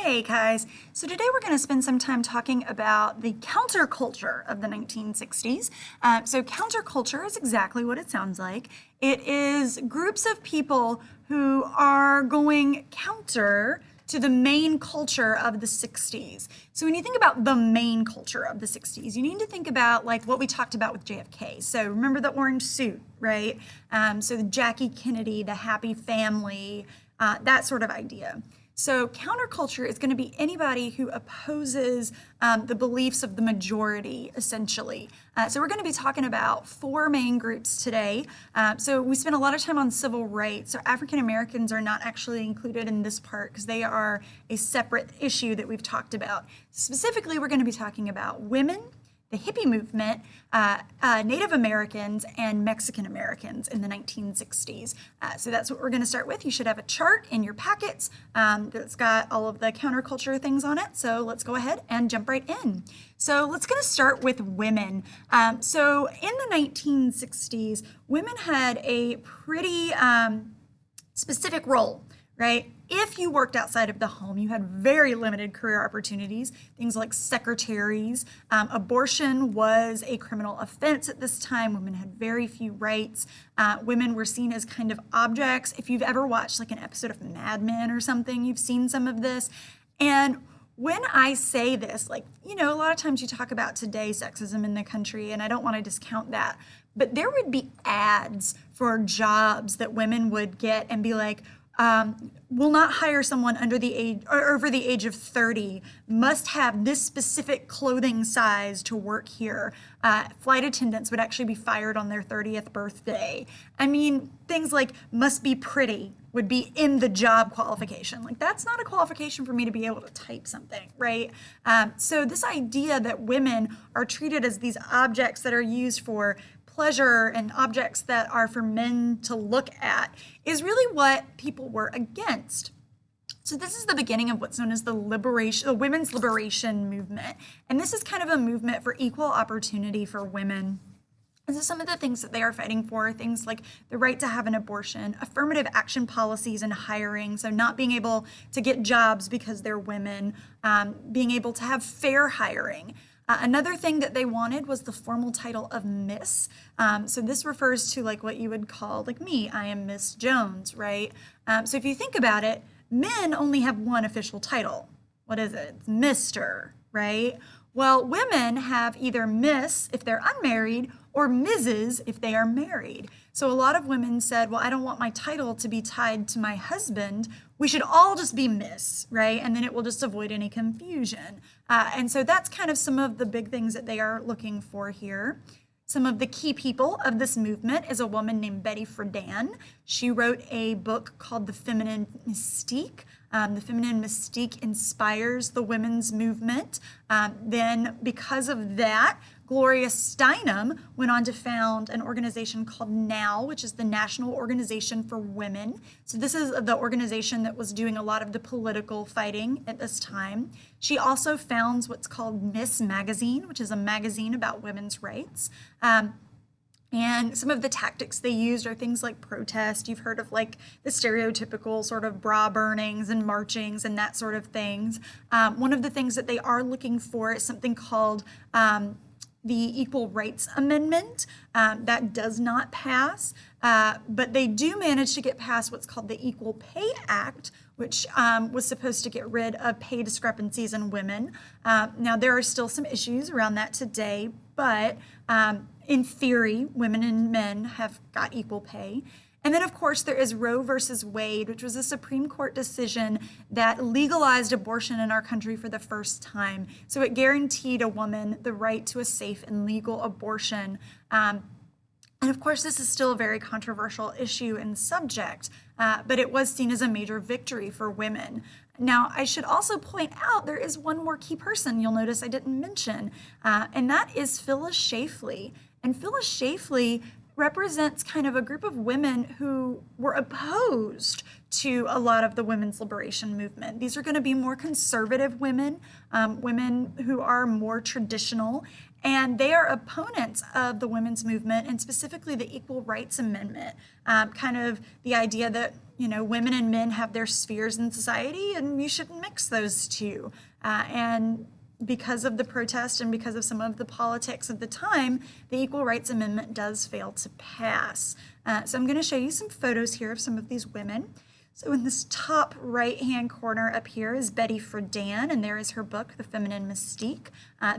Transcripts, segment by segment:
Hey guys, so today we're going to spend some time talking about the counterculture of the 1960s. So counterculture is exactly what it sounds like. It is groups of people who are going counter to the main culture of the 60s. So when you think about the main culture of the 60s, you need to think about like what we talked about with JFK. So remember the orange suit, right? So the Jackie Kennedy, the happy family, that sort of idea. So counterculture is going to be anybody who opposes the beliefs of the majority, essentially. So we're going to be talking about four main groups today. So we spent a lot of time on civil rights. So African Americans are not actually included in this part because they are a separate issue that we've talked about. Specifically, we're going to be talking about women, the hippie movement, Native Americans, and Mexican Americans in the 1960s. So that's what we're going to start with. You should have a chart in your packets that's got all of the counterculture things on it. So let's go ahead and jump right in. So let's going to start with women. So in the 1960s, women had a pretty specific role, right? If you worked outside of the home, you had very limited career opportunities, things like secretaries. Abortion was a criminal offense at this time. Women had very few rights. Women were seen as kind of objects. If you've ever watched like an episode of Mad Men or something, you've seen some of this. And when I say this, like, you know, a lot of times you talk about today sexism in the country, and I don't want to discount that, but there would be ads for jobs that women would get and be like, will not hire someone under the age or over the age of 30, must have this specific clothing size to work here. Flight attendants would actually be fired on their 30th birthday. I mean, things like must be pretty would be in the job qualification. Like that's not a qualification for me to be able to type something, right? So this idea that women are treated as these objects that are used for pleasure and objects that are for men to look at is really what people were against. So this is the beginning of what's known as the women's liberation movement. And this is kind of a movement for equal opportunity for women. And so some of the things that they are fighting for are things like the right to have an abortion, affirmative action policies and hiring, so not being able to get jobs because they're women, being able to have fair hiring. Another thing that they wanted was the formal title of Miss. So this refers to like what you would call, like me, I am Miss Jones, right? So if you think about it, men only have one official title. What is it? It's Mr., right? Well, women have either Miss if they're unmarried or Mrs. if they are married. So a lot of women said, well, I don't want my title to be tied to my husband. We should all just be Miss, right? And then it will just avoid any confusion. And so that's kind of some of the big things that they are looking for here. Some of the key people of this movement is a woman named Betty Friedan. She wrote a book called The Feminine Mystique. The Feminine Mystique inspires the women's movement. Then because of that, Gloria Steinem went on to found an organization called NOW, which is the National Organization for Women. So this is the organization that was doing a lot of the political fighting at this time. She also founds what's called Miss Magazine, which is a magazine about women's rights. And some of the tactics they used are things like protest. You've heard of like the stereotypical sort of bra burnings and marchings and that sort of things. One of the things that they are looking for is something called the Equal Rights Amendment. That does not pass, but they do manage to get past what's called the Equal Pay Act, which was supposed to get rid of pay discrepancies in women. Now, there are still some issues around that today, but in theory, women and men have got equal pay. And then, of course, there is Roe versus Wade, which was a Supreme Court decision that legalized abortion in our country for the first time. So it guaranteed a woman the right to a safe and legal abortion. And of course, this is still a very controversial issue and subject, but it was seen as a major victory for women. Now, I should also point out there is one more key person you'll notice I didn't mention, and that is Phyllis Schlafly. And Phyllis Schlafly represents kind of a group of women who were opposed to a lot of the women's liberation movement. These are going to be more conservative women, women who are more traditional, and they are opponents of the women's movement and specifically the Equal Rights Amendment, kind of the idea that women and men have their spheres in society, and you shouldn't mix those two. And because of the protest and because of some of the politics of the time, the Equal Rights Amendment does fail to pass. So I'm going to show you some photos here of some of these women. So in this top right-hand corner up here is Betty Friedan, and there is her book, The Feminine Mystique.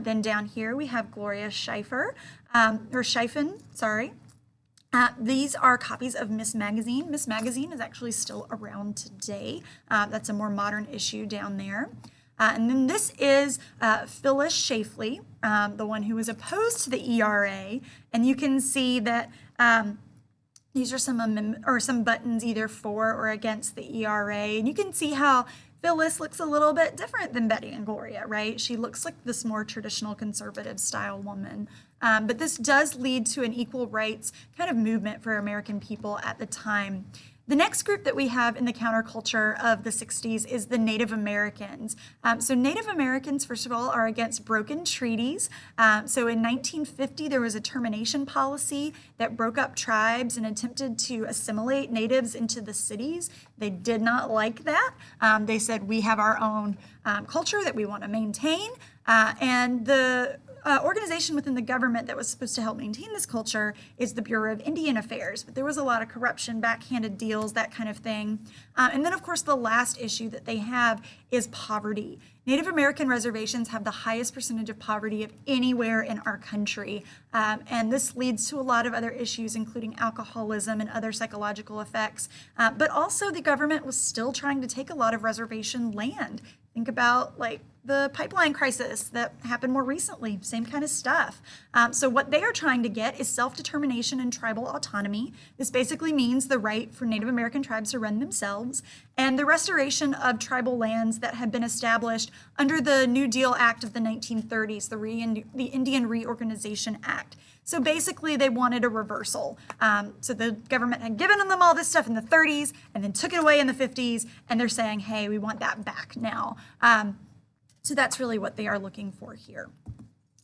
Then down here we have Gloria Schiffer, or Schiffen, sorry. These are copies of Miss Magazine. Miss Magazine is actually still around today. That's a more modern issue down there. And then this is Phyllis Schlafly, the one who was opposed to the ERA. And you can see that these are some buttons either for or against the ERA. And you can see how Phyllis looks a little bit different than Betty and Gloria, right? She looks like this more traditional conservative style woman. But this does lead to an equal rights kind of movement for American people at the time. The next group that we have in the counterculture of the 60s is the Native Americans. So Native Americans, first of all, are against broken treaties. So in 1950, there was a termination policy that broke up tribes and attempted to assimilate natives into the cities. They did not like that. They said, we have our own culture that we want to maintain. And the organization within the government that was supposed to help maintain this culture is the Bureau of Indian Affairs, but there was a lot of corruption, backhanded deals, that kind of thing. And then, of course, the last issue that they have is poverty. Native American reservations have the highest percentage of poverty of anywhere in our country, and this leads to a lot of other issues, including alcoholism and other psychological effects. But also, the government was still trying to take a lot of reservation land. Think about the pipeline crisis that happened more recently, same kind of stuff. So what they are trying to get is self-determination and tribal autonomy. This basically means the right for Native American tribes to run themselves and the restoration of tribal lands that had been established under the New Deal Act of the 1930s, the Indian Reorganization Act. So basically they wanted a reversal. So the government had given them all this stuff in the 30s and then took it away in the 50s, and they're saying, hey, we want that back now. So that's really what they are looking for here.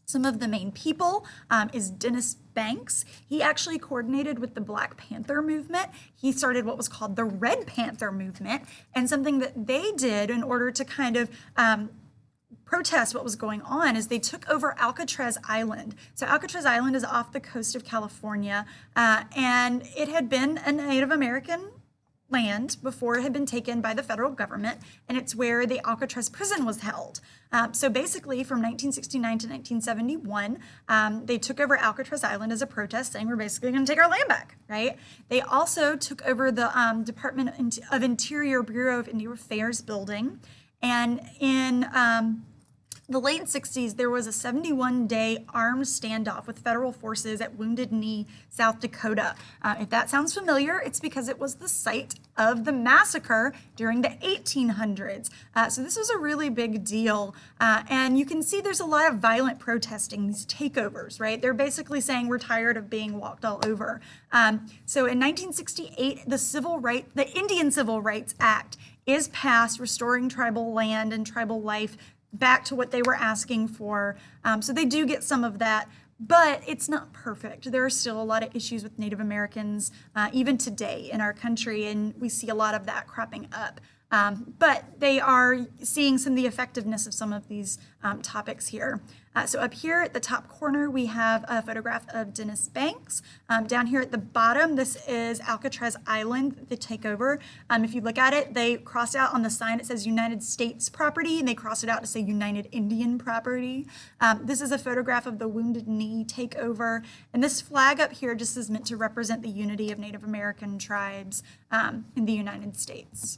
Some of the main people is Dennis Banks. He actually coordinated with the Black Panther Movement. He started what was called the Red Panther Movement, and something that they did in order to kind of protest what was going on is they took over Alcatraz Island. So Alcatraz Island is off the coast of California, and it had been a Native American land before it had been taken by the federal government, and it's where the Alcatraz prison was held. So basically from 1969 to 1971, they took over Alcatraz Island as a protest, saying we're basically going to take our land back, right? They also took over the Department of Interior Bureau of Indian Affairs building, and in the late 60s, there was a 71-day armed standoff with federal forces at Wounded Knee, South Dakota. If that sounds familiar, it's because it was the site of the massacre during the 1800s. So this was a really big deal. And you can see there's a lot of violent protesting, these takeovers, right? They're basically saying we're tired of being walked all over. So in 1968, the Indian Civil Rights Act is passed, restoring tribal land and tribal life back to what they were asking for. So they do get some of that, but it's not perfect. There are still a lot of issues with Native Americans, even today in our country, and we see a lot of that cropping up. But they are seeing some of the effectiveness of some of these topics here. So up here at the top corner, we have a photograph of Dennis Banks. Down here at the bottom, this is Alcatraz Island, the takeover. If you look at it, they crossed out on the sign, it says United States property, and they crossed it out to say United Indian property. This is a photograph of the Wounded Knee takeover. And this flag up here just is meant to represent the unity of Native American tribes in the United States.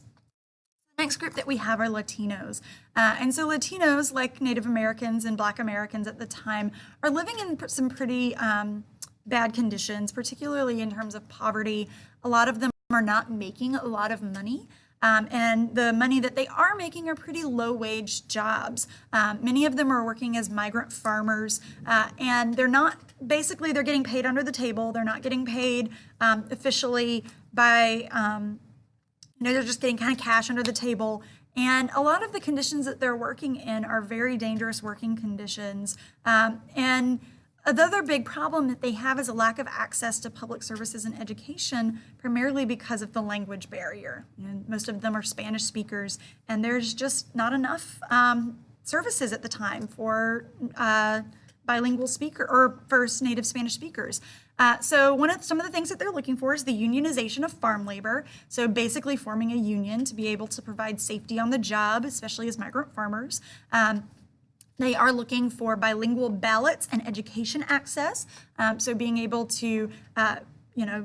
Next group that we have are Latinos. And so Latinos, like Native Americans and Black Americans at the time, are living in some pretty bad conditions, particularly in terms of poverty. A lot of them are not making a lot of money. And the money that they are making are pretty low-wage jobs. Many of them are working as migrant farmers, and they're getting paid under the table. They're not getting paid officially by they're just getting kind of cash under the table. And a lot of the conditions that they're working in are very dangerous working conditions. And Another big problem that they have is a lack of access to public services and education, primarily because of the language barrier. Most of them are Spanish speakers, and there's just not enough services at the time for bilingual speaker or first native Spanish speakers. So some of the things that they're looking for is the unionization of farm labor. So basically forming a union to be able to provide safety on the job, especially as migrant farmers. They are looking for bilingual ballots and education access. So being able to,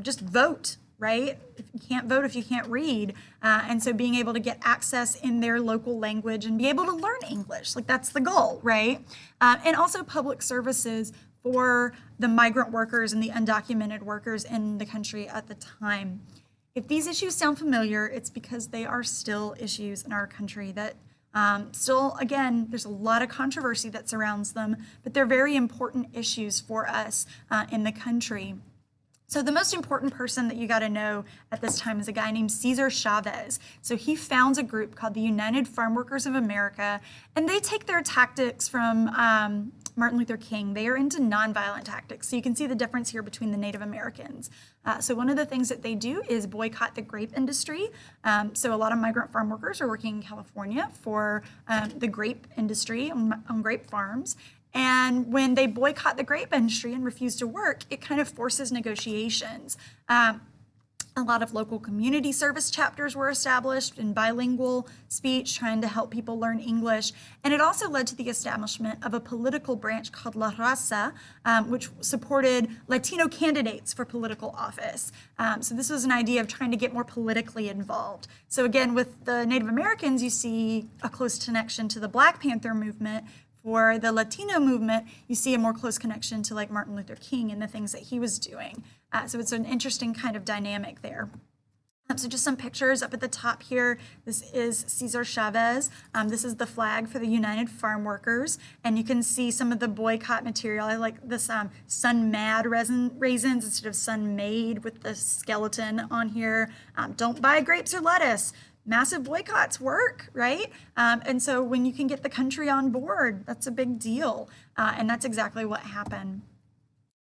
just vote, right? If you can't vote, if you can't read. And so being able to get access in their local language and be able to learn English, like that's the goal, right? And also public services for the migrant workers and the undocumented workers in the country at the time. If these issues sound familiar, it's because they are still issues in our country that still, again, there's a lot of controversy that surrounds them, but they're very important issues for us in the country. So the most important person that you got to know at this time is a guy named Cesar Chavez. So he founds a group called the United Farm Workers of America, and they take their tactics from Martin Luther King. They are into nonviolent tactics. So you can see the difference here between the Native Americans. So one of the things that they do is boycott the grape industry. So a lot of migrant farm workers are working in California for the grape industry on grape farms. And when they boycott the grape industry and refuse to work, it kind of forces negotiations. A lot of local community service chapters were established in bilingual speech, trying to help people learn English. And it also led to the establishment of a political branch called La Raza, which supported Latino candidates for political office. So this was an idea of trying to get more politically involved. So again, with the Native Americans, you see a close connection to the Black Panther movement. For the Latino movement, you see a more close connection to like Martin Luther King and the things that he was doing. So it's an interesting kind of dynamic there. So just some pictures up at the top here. This is Cesar Chavez. This is the flag for the United Farm Workers. And you can see some of the boycott material. I like this Sun Mad raisins instead of Sun Made with the skeleton on here. Don't buy grapes or lettuce. Massive boycotts work, right? And so when you can get the country on board, that's a big deal. And that's exactly what happened.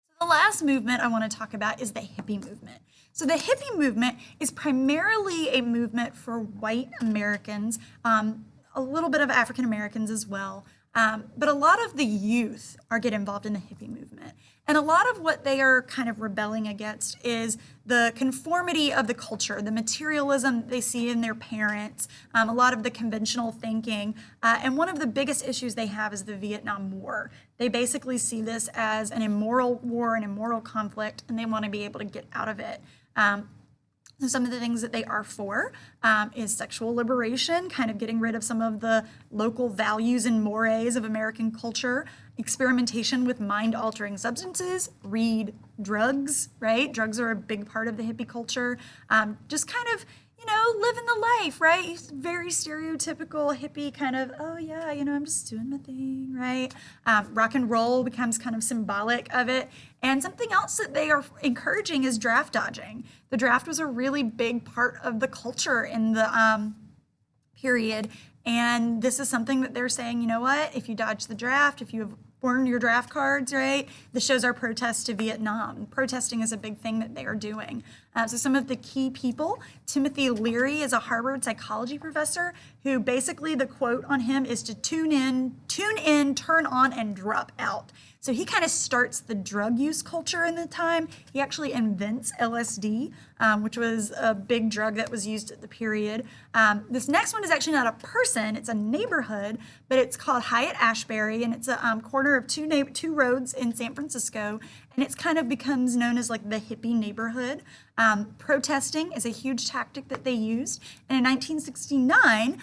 So the last movement I want to talk about is the hippie movement. So the hippie movement is primarily a movement for white Americans, a little bit of African Americans as well. But a lot of the youth get involved in the hippie movement. And a lot of what they are kind of rebelling against is the conformity of the culture, the materialism they see in their parents, a lot of the conventional thinking. And one of the biggest issues they have is the Vietnam War. They basically see this as an immoral war, an immoral conflict, and they want to be able to get out of it. So some of the things that they are for is sexual liberation, kind of getting rid of some of the local values and mores of American culture, experimentation with mind-altering substances, read drugs, right? Drugs are a big part of the hippie culture. Just kind of, living the life, right? Very stereotypical hippie kind of, oh yeah, I'm just doing my thing, right? Rock and roll becomes kind of symbolic of it. And something else that they are encouraging is draft dodging. The draft was a really big part of the culture in the period. And this is something that they're saying, you know what, if you dodge the draft, if you have worn your draft cards, right, this shows our protest to Vietnam. Protesting is a big thing that they are doing. So some of the key people, Timothy Leary is a Harvard psychology professor who basically the quote on him is to tune in, turn on, and drop out. So he kind of starts the drug use culture in the time. He actually invents LSD, which was a big drug that was used at the period. This next one is actually not a person, it's a neighborhood, but it's called Haight-Ashbury, and it's a corner of two roads in San Francisco, and it's kind of becomes known as like the hippie neighborhood. Protesting is a huge tactic that they used. And in 1969,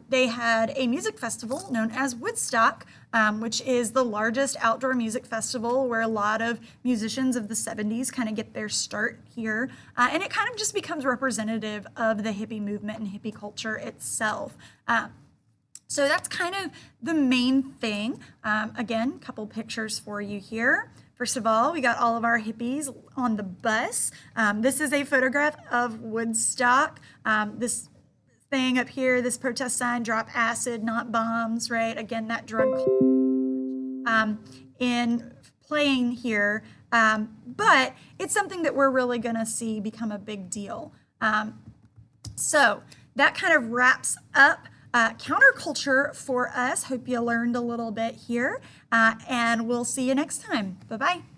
they had a music festival known as Woodstock, which is the largest outdoor music festival where a lot of musicians of the 70s kind of get their start here. And it kind of just becomes representative of the hippie movement and hippie culture itself. So that's kind of the main thing. Again, a couple pictures for you here. First of all, we got all of our hippies on the bus. This is a photograph of Woodstock. This thing up here, this protest sign, drop acid, not bombs, right? Again, that drug. In playing here, but it's something that we're really going to see become a big deal. So that kind of wraps up counterculture for us. Hope you learned a little bit here, and we'll see you next time. Bye-bye.